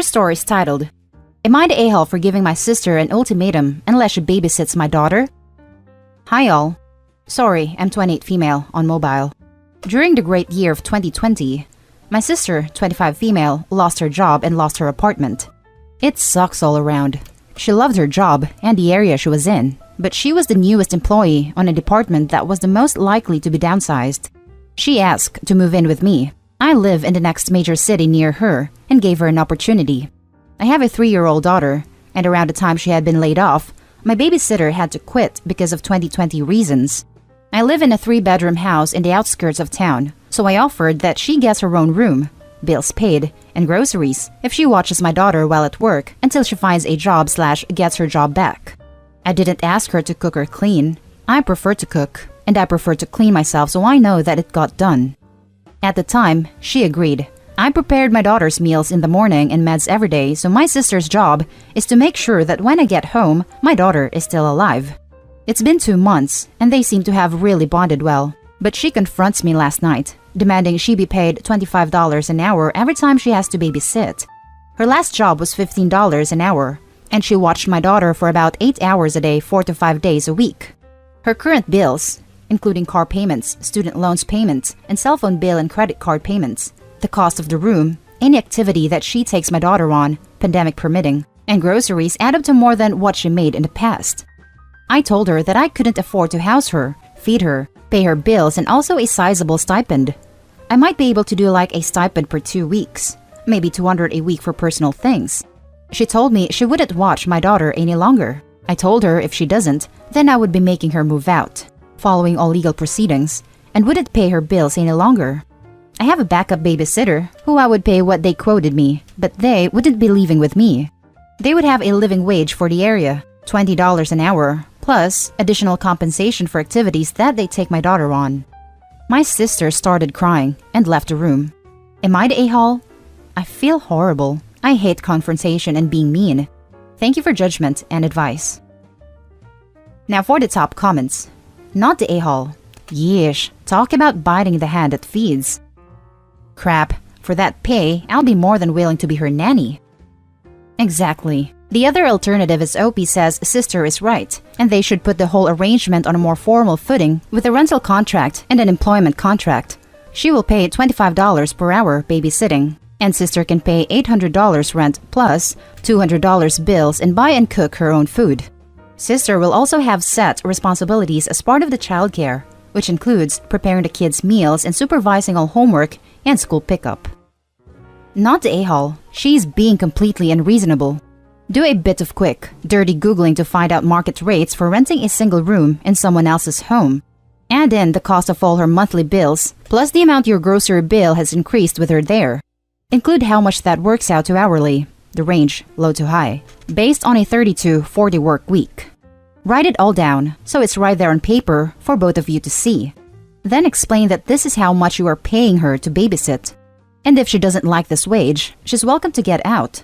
first story is titled, Am I the a-hole for giving my sister an ultimatum unless she babysits my daughter? Hi all. Sorry, I'm 28 female on mobile. During the great year of 2020, my sister, 25 female, lost her job and lost her apartment. It sucks all around. She loved her job and the area she was in, but she was the newest employee on a department that was the most likely to be downsized. She asked to move in with me. I live in the next major city near her and gave her an opportunity. I have a 3-year-old daughter, and around the time she had been laid off, my babysitter had to quit because of 2020 reasons. I live in a 3-bedroom house in the outskirts of town, so I offered that she gets her own room, bills paid, and groceries if she watches my daughter while at work until she finds a job/gets her job back. I didn't ask her to cook or clean. I prefer to cook, and I prefer to clean myself, so I know that it got done. At the time, she agreed. I prepared my daughter's meals in the morning and meds every day, so my sister's job is to make sure that when I get home, my daughter is still alive. It's been 2 months, and they seem to have really bonded well. But she confronts me last night, demanding she be paid $25 an hour every time she has to babysit. Her last job was $15 an hour, and she watched my daughter for about 8 hours a day, 4 to 5 days a week. Her current bills, including car payments, student loans payments, and cell phone bill and credit card payments, the cost of the room, any activity that she takes my daughter on, pandemic permitting, and groceries add up to more than what she made in the past. I told her that I couldn't afford to house her, feed her, pay her bills, and also a sizable stipend. I might be able to do like a stipend per 2 weeks, maybe $200 a week for personal things. She told me she wouldn't watch my daughter any longer. I told her if she doesn't, then I would be making her move out, following all legal proceedings, and wouldn't pay her bills any longer. I have a backup babysitter who I would pay what they quoted me, but they wouldn't be leaving with me. They would have a living wage for the area, $20 an hour, plus additional compensation for activities that they take my daughter on. My sister started crying and left the room. Am I the a-hole? I feel horrible. I hate confrontation and being mean. Thank you for judgment and advice. Now for the top comments. Not the a-hole. Yeesh, talk about biting the hand that feeds. Crap, for that pay, I'll be more than willing to be her nanny. Exactly. The other alternative is OP says sister is right, and they should put the whole arrangement on a more formal footing with a rental contract and an employment contract. She will pay $25 per hour babysitting, and sister can pay $800 rent plus $200 bills and buy and cook her own food. Sister will also have set responsibilities as part of the childcare, which includes preparing the kids' meals and supervising all homework and school pickup. Not the a-hole, she's being completely unreasonable. Do a bit of quick, dirty Googling to find out market rates for renting a single room in someone else's home. Add in the cost of all her monthly bills, plus the amount your grocery bill has increased with her there. Include how much that works out to hourly, the range low to high, based on a 30 to 40 work week. Write it all down, so it's right there on paper for both of you to see. Then explain that this is how much you are paying her to babysit. And if she doesn't like this wage, she's welcome to get out.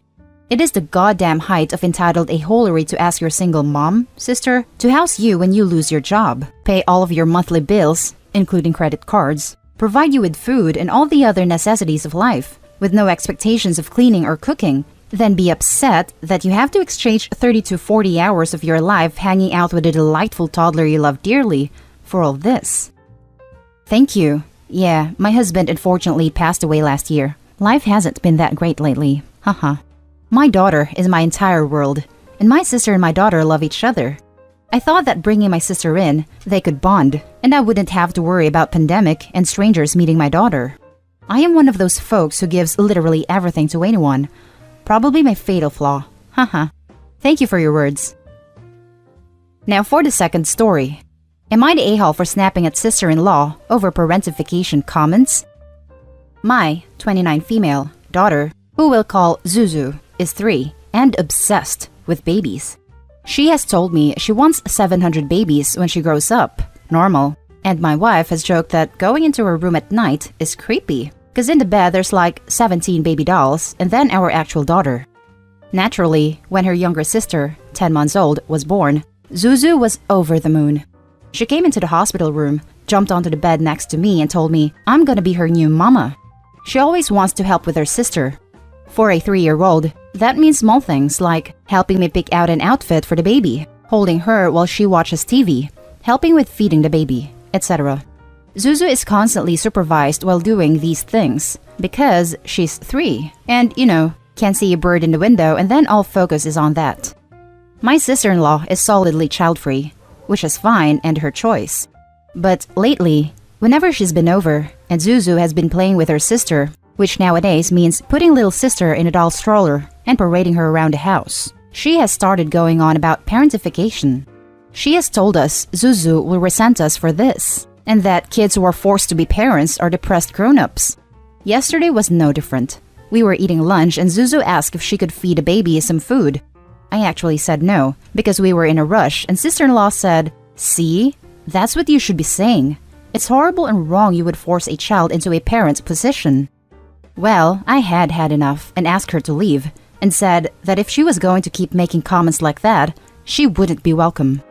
It is the goddamn height of entitled a-holery to ask your single mom, sister, to house you when you lose your job, pay all of your monthly bills, including credit cards, provide you with food and all the other necessities of life, with no expectations of cleaning or cooking, then be upset that you have to exchange 30 to 40 hours of your life hanging out with a delightful toddler you love dearly for all this. Thank you. Yeah, my husband unfortunately passed away last year. Life hasn't been that great lately. Haha. My daughter is my entire world, and my sister and my daughter love each other. I thought that bringing my sister in, they could bond, and I wouldn't have to worry about pandemic and strangers meeting my daughter. I am one of those folks who gives literally everything to anyone. Probably my fatal flaw. Haha. Thank you for your words. Now for the second story. Am I the a-hole for snapping at sister-in-law over parentification comments? My 29 female daughter, who we'll call Zuzu, is 3 and obsessed with babies. She has told me she wants 700 babies when she grows up, normal, and my wife has joked that going into her room at night is creepy, because in the bed there's like 17 baby dolls and then our actual daughter. Naturally, when her younger sister, 10 months old, was born, Zuzu was over the moon. She came into the hospital room, jumped onto the bed next to me and told me I'm gonna be her new mama. She always wants to help with her sister. For a 3-year-old, That means small things like helping me pick out an outfit for the baby, holding her while she watches TV, helping with feeding the baby, etc. Zuzu is constantly supervised while doing these things because she's 3 and, can see a bird in the window and then all focus is on that. My sister-in-law is solidly child-free, which is fine and her choice. But lately, whenever she's been over and Zuzu has been playing with her sister, which nowadays means putting little sister in a doll stroller and parading her around the house, she has started going on about parentification. She has told us Zuzu will resent us for this, and that kids who are forced to be parents are depressed grown-ups. Yesterday was no different. We were eating lunch and Zuzu asked if she could feed a baby some food. I actually said no, because we were in a rush, and sister-in-law said, "See? That's what you should be saying. It's horrible and wrong you would force a child into a parent's position." Well, I had enough and asked her to leave, and said that if she was going to keep making comments like that, she wouldn't be welcome.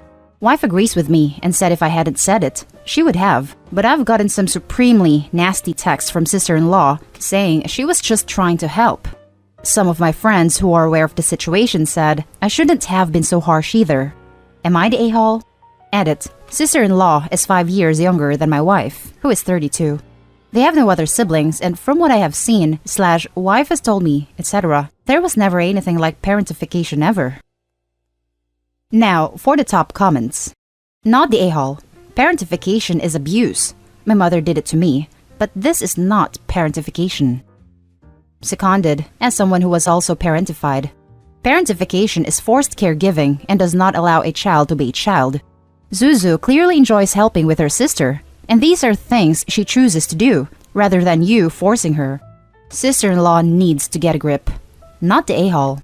Wife agrees with me and said if I hadn't said it, she would have, but I've gotten some supremely nasty texts from sister-in-law saying she was just trying to help. Some of my friends who are aware of the situation said I shouldn't have been so harsh either. Am I the a-hole? Edit. Sister-in-law is 5 years younger than my wife, who is 32. They have no other siblings, and from what I have seen, wife has told me, etc., there was never anything like parentification ever. Now, for the top comments. Not the a-hole. Parentification is abuse. My mother did it to me, but this is not parentification. Seconded, as someone who was also parentified. Parentification is forced caregiving and does not allow a child to be a child. Zuzu clearly enjoys helping with her sister, and these are things she chooses to do, rather than you forcing her. Sister-in-law needs to get a grip. Not the a-hole.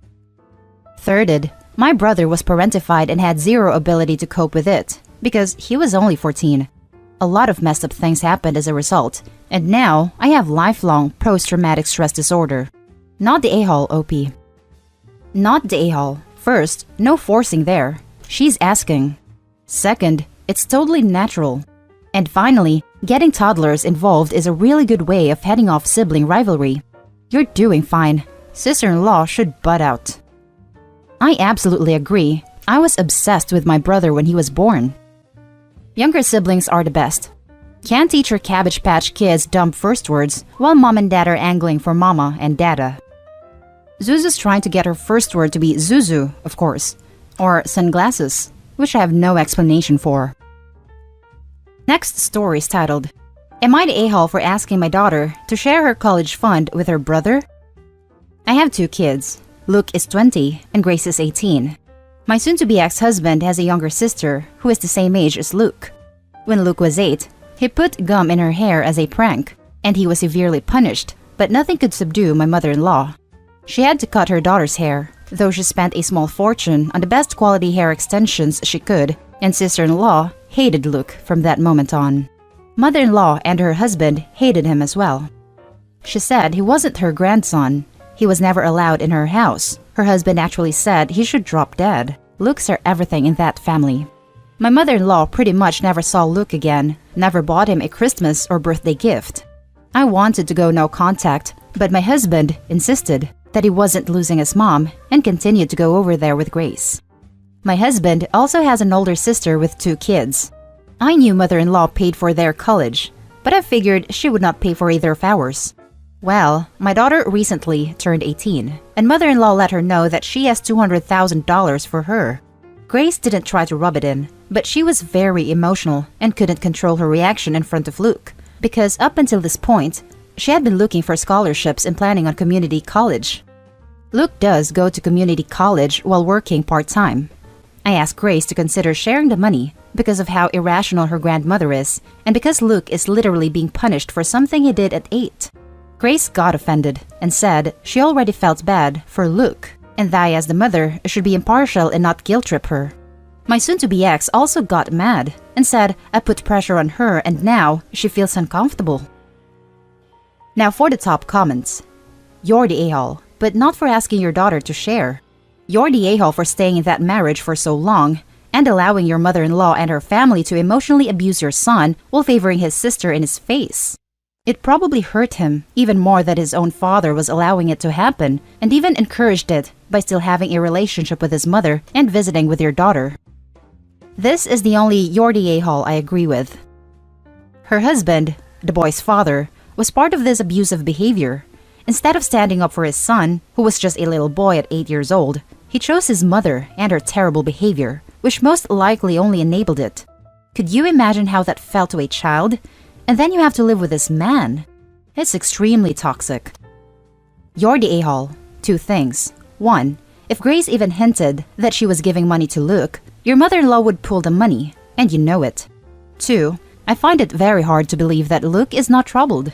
Thirded, my brother was parentified and had zero ability to cope with it, because he was only 14. A lot of messed up things happened as a result, and now I have lifelong post-traumatic stress disorder. Not the a-hole, OP. Not the a-hole. First, no forcing there. She's asking. Second, it's totally natural. And finally, getting toddlers involved is a really good way of heading off sibling rivalry. You're doing fine. Sister-in-law should butt out. I absolutely agree. I was obsessed with my brother when he was born. Younger siblings are the best. Can't teach your Cabbage Patch Kids dumb first words while mom and dad are angling for mama and dada. Zuzu's trying to get her first word to be Zuzu, of course, or sunglasses, which I have no explanation for. Next story is titled, Am I the a-hole for asking my daughter to share her college fund with her brother? I have 2 kids. Luke is 20 and Grace is 18. My soon-to-be ex-husband has a younger sister who is the same age as Luke. When Luke was 8, he put gum in her hair as a prank, and he was severely punished, but nothing could subdue my mother-in-law. She had to cut her daughter's hair, though she spent a small fortune on the best quality hair extensions she could, and sister-in-law hated Luke from that moment on. Mother-in-law and her husband hated him as well. She said he wasn't her grandson. He was never allowed in her house. Her husband actually said he should drop dead. Looks are everything in that family. My mother-in-law pretty much never saw Luke again, never bought him a Christmas or birthday gift. I wanted to go no contact, but my husband insisted that he wasn't losing his mom and continued to go over there with Grace. My husband also has an older sister with 2 kids. I knew mother-in-law paid for their college, but I figured she would not pay for either of ours. Well, my daughter recently turned 18, and mother-in-law let her know that she has $200,000 for her. Grace didn't try to rub it in, but she was very emotional and couldn't control her reaction in front of Luke, because up until this point, she had been looking for scholarships and planning on community college. Luke does go to community college while working part-time. I asked Grace to consider sharing the money because of how irrational her grandmother is, and because Luke is literally being punished for something he did at 8. Grace got offended and said she already felt bad for Luke, and that I as the mother should be impartial and not guilt-trip her. My soon-to-be ex also got mad and said I put pressure on her and now she feels uncomfortable. Now for the top comments. You're the a-hole, but not for asking your daughter to share. You're the a-hole for staying in that marriage for so long and allowing your mother-in-law and her family to emotionally abuse your son while favoring his sister in his face. It probably hurt him even more that his own father was allowing it to happen and even encouraged it by still having a relationship with his mother and visiting with your daughter. This is the only "you're the a-hole" I agree with. Her husband, the boy's father, was part of this abusive behavior. Instead of standing up for his son, who was just a little boy at 8 years old, he chose his mother and her terrible behavior, which most likely only enabled it. Could you imagine how that felt to a child? And then you have to live with this man. It's extremely toxic. You're the a-hole. 2 things. 1. If Grace even hinted that she was giving money to Luke, your mother-in-law would pull the money, and you know it. 2. I find it very hard to believe that Luke is not troubled.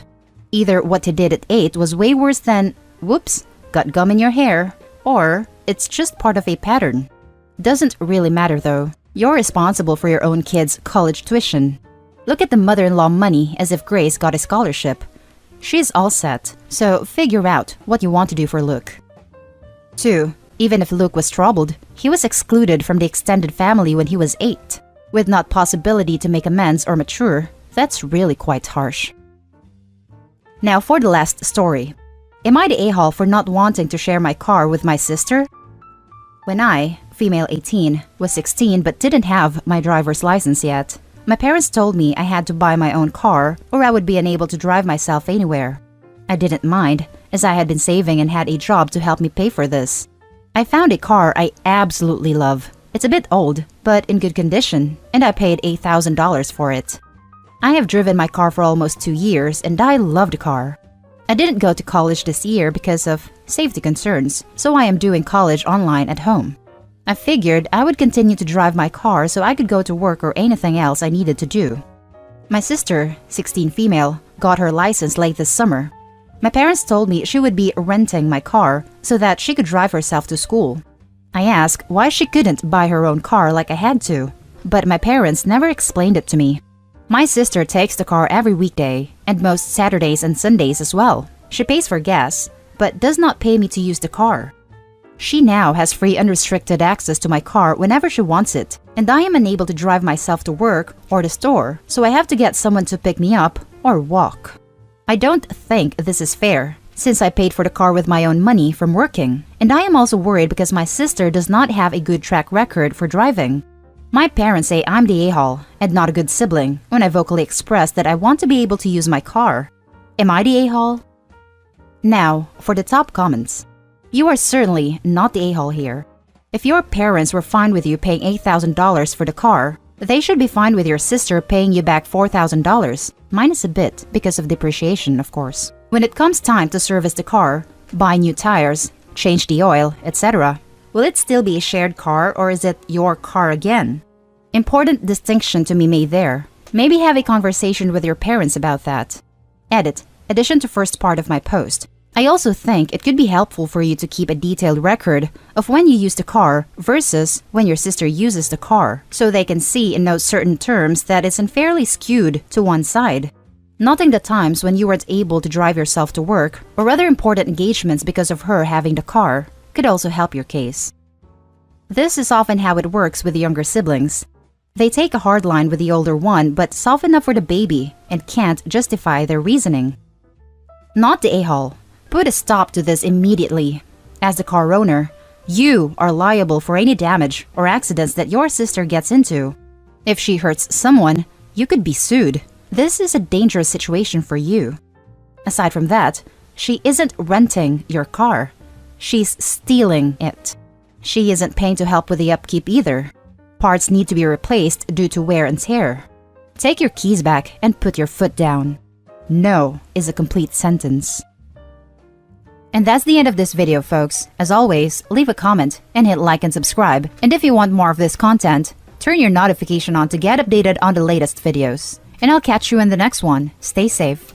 Either what he did at 8 was way worse than, whoops, got gum in your hair, or it's just part of a pattern. Doesn't really matter though. You're responsible for your own kid's college tuition. Look at the mother-in-law money as if Grace got a scholarship. She's all set, so figure out what you want to do for Luke. 2. Even if Luke was troubled, he was excluded from the extended family when he was 8. With not possibility to make amends or mature, that's really quite harsh. Now for the last story. Am I the a-hole for not wanting to share my car with my sister? When I, female 18, was 16 but didn't have my driver's license yet, my parents told me I had to buy my own car or I would be unable to drive myself anywhere. I didn't mind, as I had been saving and had a job to help me pay for this. I found a car I absolutely love. It's a bit old, but in good condition, and I paid $8,000 for it. I have driven my car for almost 2 years and I love the car. I didn't go to college this year because of safety concerns, so I am doing college online at home. I figured I would continue to drive my car so I could go to work or anything else I needed to do. My sister, 16 female, got her license late this summer. My parents told me she would be renting my car so that she could drive herself to school. I asked why she couldn't buy her own car like I had to, but my parents never explained it to me. My sister takes the car every weekday, and most Saturdays and Sundays as well. She pays for gas, but does not pay me to use the car. She now has free unrestricted access to my car whenever she wants it, and I am unable to drive myself to work or the store, so I have to get someone to pick me up or walk. I don't think this is fair, since I paid for the car with my own money from working, and I am also worried because my sister does not have a good track record for driving. My parents say I'm the a-hole and not a good sibling when I vocally express that I want to be able to use my car. Am I the a-hole? Now, for the top comments. You are certainly not the a-hole here. If your parents were fine with you paying $8,000 for the car, they should be fine with your sister paying you back $4,000, minus a bit because of depreciation, of course. When it comes time to service the car, buy new tires, change the oil, etc., will it still be a shared car or is it your car again? Important distinction to be made there. Maybe have a conversation with your parents about that. Edit. Addition to first part of my post. I also think it could be helpful for you to keep a detailed record of when you use the car versus when your sister uses the car, so they can see in those certain terms that it's unfairly skewed to one side. Noting the times when you weren't able to drive yourself to work or other important engagements because of her having the car could also help your case. This is often how it works with the younger siblings. They take a hard line with the older one but soften up for the baby and can't justify their reasoning. Not the a-hole. Put a stop to this immediately. As the car owner, you are liable for any damage or accidents that your sister gets into. If she hurts someone, you could be sued. This is a dangerous situation for you. Aside from that, she isn't renting your car. She's stealing it. She isn't paying to help with the upkeep either. Parts need to be replaced due to wear and tear. Take your keys back and put your foot down. No is a complete sentence. And that's the end of this video, folks. As always, leave a comment and hit like and subscribe. And if you want more of this content, turn your notification on to get updated on the latest videos. And I'll catch you in the next one. Stay safe.